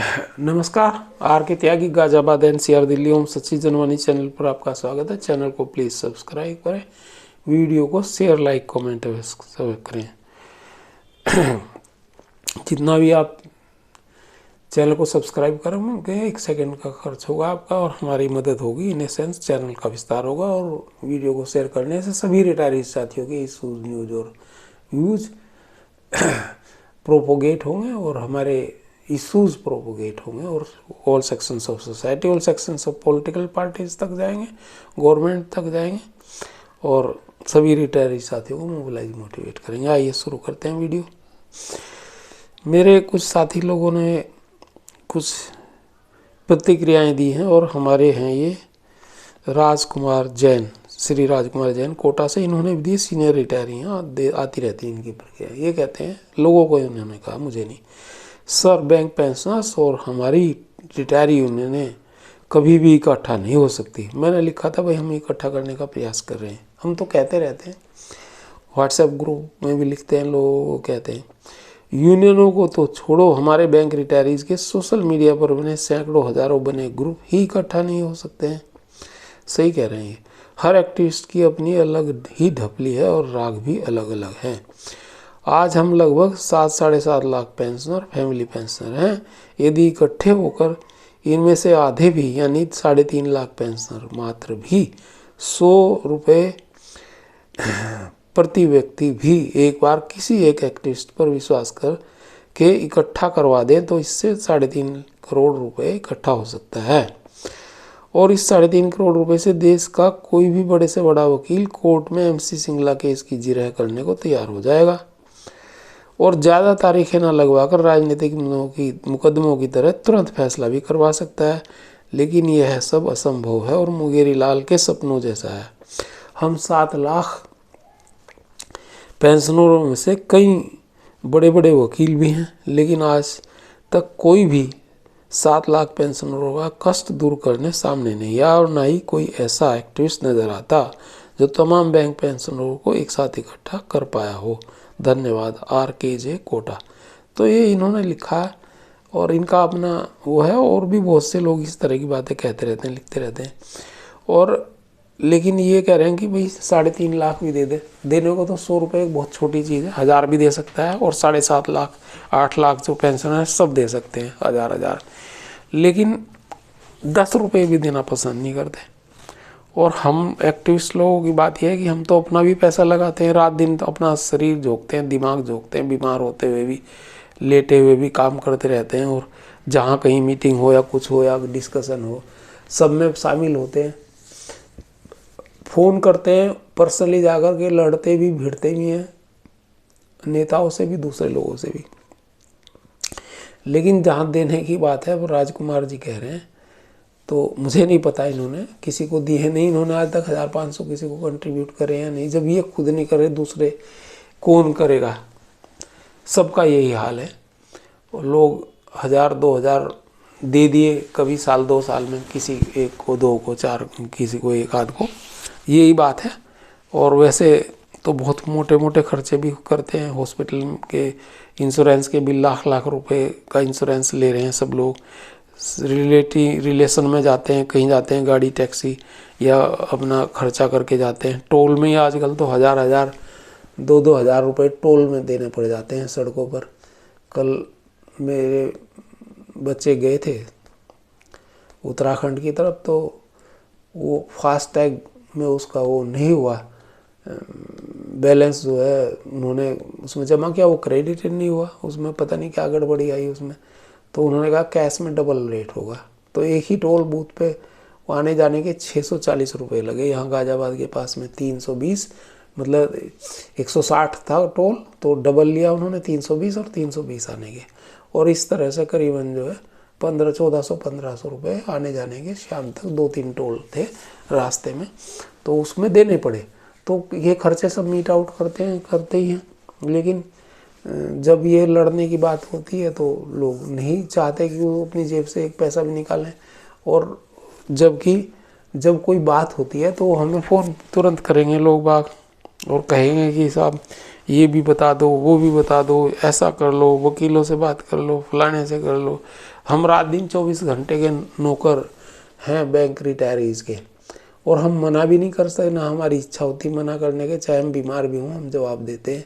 नमस्कार, आर के त्यागी गाजियाबाद एनसीआर दिल्ली ओम सच्ची जनवानी चैनल पर आपका स्वागत है। चैनल को प्लीज़ सब्सक्राइब करें, वीडियो को शेयर, लाइक, कमेंट सब करें। जितना भी आप चैनल को सब्सक्राइब करेंगे 1 सेकंड का खर्च होगा आपका और हमारी मदद होगी। इन सेंस चैनल का विस्तार होगा और वीडियो को शेयर करने से सभी रिटायरी साथियों के इशूज, न्यूज और व्यूज प्रोपोगेट होंगे और हमारे इशूज प्रोपोगेट होंगे और all sections of society, all sections of political parties तक जाएंगे, गवर्नमेंट तक जाएंगे और सभी रिटायरी साथियों को मोबिलाइज, मोटिवेट करेंगे। आइए शुरू करते हैं वीडियो। मेरे कुछ साथी लोगों ने कुछ प्रतिक्रियाएं दी हैं और हमारे हैं ये राजकुमार जैन, श्री राजकुमार जैन कोटा से। इन्होंने भी दी, सीनियर रिटायरी हैं, आती रहती है इनकी प्रक्रिया। ये कहते हैं, लोगों को इन्होंने कहा, मुझे नहीं, सर बैंक पेंशनर्स और हमारी रिटायरी यूनियनें कभी भी इकट्ठा नहीं हो सकती। मैंने लिखा था भाई हम इकट्ठा करने का प्रयास कर रहे हैं, हम तो कहते रहते हैं, व्हाट्सएप ग्रुप में भी लिखते हैं, लोग कहते हैं यूनियनों को तो छोड़ो, हमारे बैंक रिटायरीज के सोशल मीडिया पर बने सैकड़ों हजारों बने ग्रुप ही इकट्ठा नहीं हो सकते हैं। सही कह रहे हैं। हर एक्टिविस्ट की अपनी अलग ही ढपली है और राग भी अलग अलग है। आज हम लगभग 7-7.5 लाख पेंशनर, फैमिली पेंशनर हैं। यदि इकट्ठे होकर इनमें से आधे भी यानी 3.5 लाख पेंशनर मात्र भी 100 रुपये प्रति व्यक्ति भी एक बार किसी एक एक्टिविस्ट पर विश्वास कर के इकट्ठा करवा दें तो इससे 3.5 करोड़ रुपए इकट्ठा हो सकता है। और इस 3.5 करोड़ रुपए से देश का कोई भी बड़े से बड़ा वकील कोर्ट में MC सिंगला केस की जिरह करने को तैयार हो जाएगा और ज़्यादा तारीखें न लगवाकर राजनीतिक मुकदमों की तरह तुरंत फैसला भी करवा सकता है। लेकिन यह सब असंभव है और मुंगेरी लाल के सपनों जैसा है। हम 7 लाख पेंशनरों में से कई बड़े बड़े वकील भी हैं, लेकिन आज तक कोई भी 7 लाख पेंशनरों का कष्ट दूर करने सामने नहीं आया और ना ही कोई ऐसा एक्टिविस्ट नजर आता जो तमाम बैंक पेंशनरों को एक साथ इकट्ठा कर पाया हो। धन्यवाद, RKJ कोटा। तो ये इन्होंने लिखा है और इनका अपना वो है और भी बहुत से लोग इस तरह की बातें कहते रहते हैं, लिखते रहते हैं। और लेकिन ये कह रहे हैं कि भाई 3.5 लाख भी दे दे, देने को तो 100 रुपये एक बहुत छोटी चीज़ है, 1000 भी दे सकता है और 7.5 लाख 8 लाख जो पेंशन है सब दे सकते हैं, हजार। लेकिन 10 रुपये भी देना पसंद नहीं करते। और हम एक्टिविस्ट लोगों की बात यह है कि हम तो अपना भी पैसा लगाते हैं, रात दिन तो अपना शरीर झोंकते हैं, दिमाग झोंकते हैं, बीमार होते हुए भी, लेटे हुए भी काम करते रहते हैं और जहाँ कहीं मीटिंग हो या कुछ हो या डिस्कशन हो सब में शामिल होते हैं, फ़ोन करते हैं, पर्सनली जाकर के लड़ते भी, भिड़ते भी हैं, नेताओं से भी, दूसरे लोगों से भी। लेकिन जहाँ देने की बात है वो राजकुमार जी कह रहे हैं, तो मुझे नहीं पता इन्होंने किसी को दी है नहीं, इन्होंने आज तक 1500 किसी को कंट्रीब्यूट करे या नहीं। जब ये खुद नहीं करे दूसरे कौन करेगा? सबका यही हाल है। और लोग 1000-2000 दे दिए कभी साल 2 साल में, किसी एक को, 2 को, 4, किसी को 1 आध को, यही बात है। और वैसे तो बहुत मोटे मोटे खर्चे भी करते हैं। हॉस्पिटल के इंश्योरेंस के भी लाख रुपए का इंश्योरेंस ले रहे हैं सब लोग। रिलेशन में जाते हैं, कहीं जाते हैं गाड़ी, टैक्सी या अपना खर्चा करके जाते हैं। टोल में ही आजकल तो 1000-1000, 2-2000 रुपये टोल में देने पड़ जाते हैं सड़कों पर। कल मेरे बच्चे गए थे उत्तराखंड की तरफ, तो वो फास्टैग में उसका वो नहीं हुआ, बैलेंस जो है उन्होंने उसमें जमा किया, वो क्रेडिटेड नहीं हुआ, उसमें पता नहीं क्या गड़बड़ी आई उसमें। तो उन्होंने कहा कैश में डबल रेट होगा। तो एक ही टोल बूथ पे आने जाने के 640 रुपये लगे। यहाँ गाजियाबाद के पास में 320, मतलब 160 था टोल, तो डबल लिया उन्होंने, 320 और 320 आने के। और इस तरह से करीबन जो है 1400-1500 रुपये आने जाने के, शाम तक 2-3 टोल थे रास्ते में, तो उसमें देने पड़े। तो ये खर्चे सब मीट आउट करते ही हैं। लेकिन जब ये लड़ने की बात होती है तो लोग नहीं चाहते कि वो अपनी जेब से एक पैसा भी निकालें। और जबकि जब कोई बात होती है तो हमें फ़ोन तुरंत करेंगे लोग बाग और कहेंगे कि साहब ये भी बता दो, वो भी बता दो, ऐसा कर लो, वकीलों से बात कर लो, फलाने से कर लो, हम रात दिन 24 घंटे के नौकर हैं बैंक रिटायरीज के, और हम मना भी नहीं कर सकते, ना हमारी इच्छा होती मना करने के, चाहे हम बीमार भी हों हम जवाब देते हैं।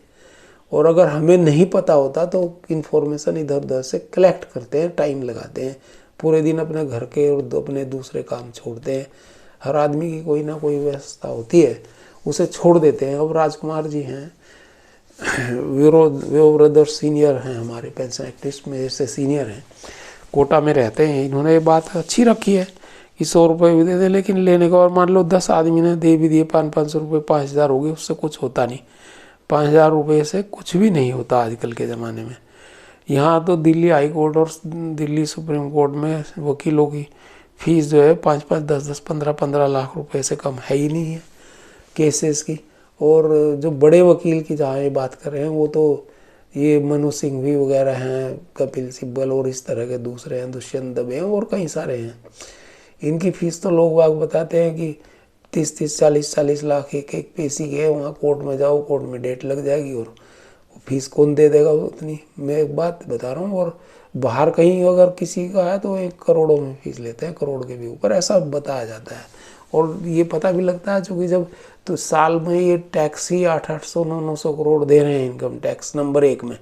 और अगर हमें नहीं पता होता तो इन्फॉर्मेशन इधर उधर से कलेक्ट करते हैं, टाइम लगाते हैं, पूरे दिन अपने घर के और अपने दूसरे काम छोड़ते हैं। हर आदमी की कोई ना कोई व्यवस्था होती है, उसे छोड़ देते हैं। अब राजकुमार जी हैं, वो ब्रदर सीनियर हैं हमारे पेंशन एक्टिविस्ट में से सीनियर हैं, कोटा में रहते हैं। इन्होंने ये बात अच्छी रखी है कि 100 रुपये भी दे दें, लेकिन लेने के बाद मान लो 10 आदमी ने दे भी दिए 500 रुपये, 5000 हो गए, उससे कुछ होता नहीं। 5000 रुपये से कुछ भी नहीं होता आजकल के ज़माने में। यहाँ तो दिल्ली हाई कोर्ट और दिल्ली सुप्रीम कोर्ट में वकीलों की फीस जो है 5-5, 10-10, 15-15 लाख रुपए से कम है ही नहीं है केसेस की। और जो बड़े वकील की जहाँ ये बात कर रहे हैं वो तो ये मनु सिंघवी वगैरह हैं, कपिल सिब्बल और इस तरह के दूसरे हैं, दुष्यंत दबे हैं और कई सारे हैं। इनकी फीस तो लोग बाग बताते हैं कि 30-30, 40-40 लाख एक पेशी के। वहाँ कोर्ट में जाओ, कोर्ट में डेट लग जाएगी और फीस कौन दे देगा उतनी। मैं एक बात बता रहा हूँ, और बाहर कहीं अगर किसी का है तो 1 करोड़ों में फीस लेते हैं, करोड़ के भी ऊपर, ऐसा बताया जाता है। और ये पता भी लगता है चूँकि जब तो साल में ये टैक्स ही 800-800, 900 करोड़ दे रहे हैं इनकम टैक्स नंबर 1 में।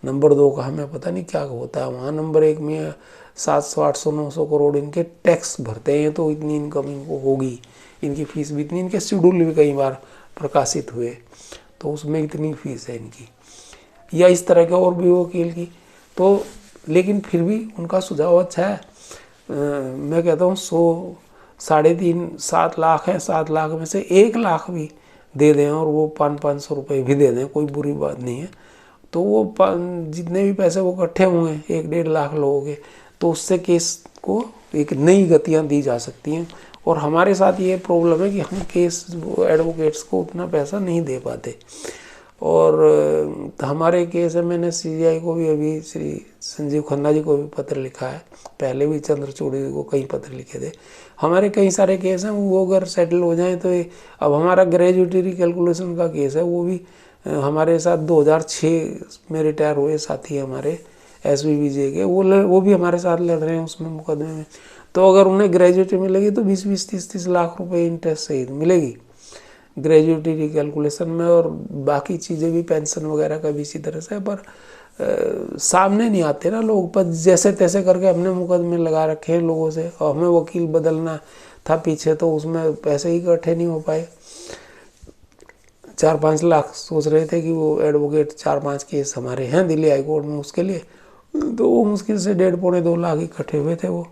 नंबर 2 का हमें पता नहीं क्या होता है। वहाँ नंबर 1 में 700-800, 900 करोड़ इनके टैक्स भरते हैं, तो इतनी इनकम इनको होगी, इनकी फीस भी इतनी। इनके शेड्यूल भी कई बार प्रकाशित हुए तो उसमें इतनी फीस है इनकी, या इस तरह के और भी वकील की। तो लेकिन फिर भी उनका सुझाव अच्छा है। मैं कहता हूँ 100, 3.5, 7 लाख है, 7 लाख में से 1 लाख भी दे दें और वो 500-500 रुपये भी दे दें, कोई बुरी बात नहीं है। तो वो जितने भी पैसे वो इकट्ठे होंगे 1-1.5 लाख लोगों के, तो उससे केस को एक नई गतियाँ दी जा सकती हैं। और हमारे साथ ये प्रॉब्लम है कि हम केस एडवोकेट्स को उतना पैसा नहीं दे पाते। और हमारे केस है, मैंने CBI को भी, अभी श्री संजीव खन्ना जी को भी पत्र लिखा है, पहले भी चंद्रचूड़ जी को कई पत्र लिखे थे। हमारे कई सारे केस हैं, वो अगर सेटल हो जाएं तो अब हमारा ग्रेजुएटी रिकैलकुलेशन का केस है, वो भी हमारे साथ 2006 में रिटायर हुए साथी हमारे SVBJ के, वो भी हमारे साथ लड़ रहे हैं उसमें मुकदमे में। तो अगर उन्हें ग्रेजुएटी मिलेगी तो 20-20, 30-30 लाख रुपए इंटरेस्ट सहित मिलेगी ग्रेजुएटी रिकैलकुलेशन में। और बाकी चीज़ें भी, पेंशन वगैरह का भी इसी तरह से। पर सामने नहीं आते ना लोग, पर जैसे तैसे करके हमने मुकदमे लगा रखे हैं लोगों से, और हमें वकील बदलना था पीछे, तो उसमें पैसे ही इकट्ठे नहीं हो पाए। 4-5 लाख सोच रहे थे कि वो एडवोकेट 4-5 केस हमारे हैं दिल्ली हाई कोर्ट में उसके लिए, तो वो मुश्किल से 1.5-2 लाख इकट्ठे हुए थे वो।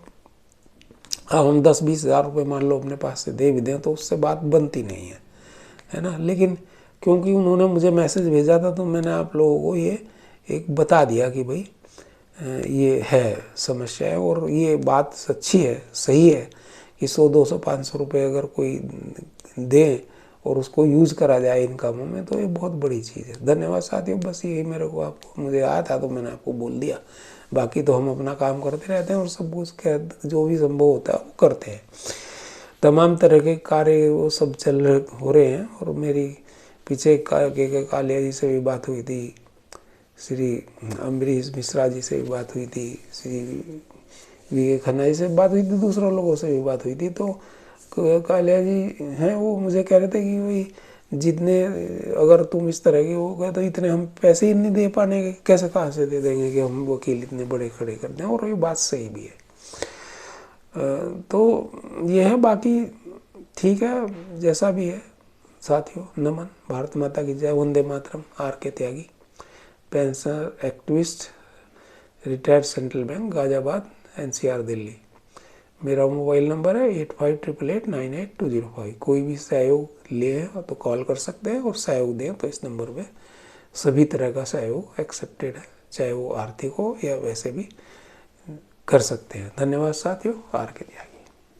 अब हम 10-20 हज़ार रुपये मान लो अपने पास से दे भी दें तो उससे बात बनती नहीं है ना। लेकिन क्योंकि उन्होंने मुझे मैसेज भेजा था तो मैंने आप लोगों को ये एक बता दिया कि भाई ये है समस्या है, और ये बात सच्ची है, सही है कि 100, 200, 500 रुपये अगर कोई दे और उसको यूज़ करा जाए इन कामों में तो ये बहुत बड़ी चीज़ है। धन्यवाद साथियों, बस यही मेरे को आपको मुझे आया था तो मैंने आपको बोल दिया। बाकी तो हम अपना काम करते रहते हैं और सब कुछ जो भी संभव होता है वो करते हैं। तमाम तरह के कार्य वो सब हो रहे हैं। और मेरी पीछे कालिया जी से भी बात हुई थी, श्री अम्बरीश मिश्रा जी से भी बात हुई थी, श्री VK खन्ना जी से बात हुई थी, दूसरों लोगों से भी बात हुई थी। तो कालिया जी हैं, वो मुझे कह रहे थे कि भाई जितने अगर तुम इस तरह के हो गए तो इतने हम पैसे ही नहीं दे पाने के, कैसे कहाँ से दे देंगे कि हम वकील इतने बड़े खड़े कर दें। और ये बात सही भी है। तो ये है, बाकी ठीक है जैसा भी है साथियों। नमन, भारत माता की जय, Vande Mataram. RK Tyagi, pensioner activist, retired central bank, Ghaziabad, NCR Delhi. मेरा मोबाइल नंबर है 8588898205। कोई भी सहयोग ले तो कॉल कर सकते हैं, और सहयोग दें तो इस नंबर पे सभी तरह का सहयोग एक्सेप्टेड है, चाहे वो आर्थिक हो या वैसे भी कर सकते हैं। धन्यवाद साथियों। RK त्यागी।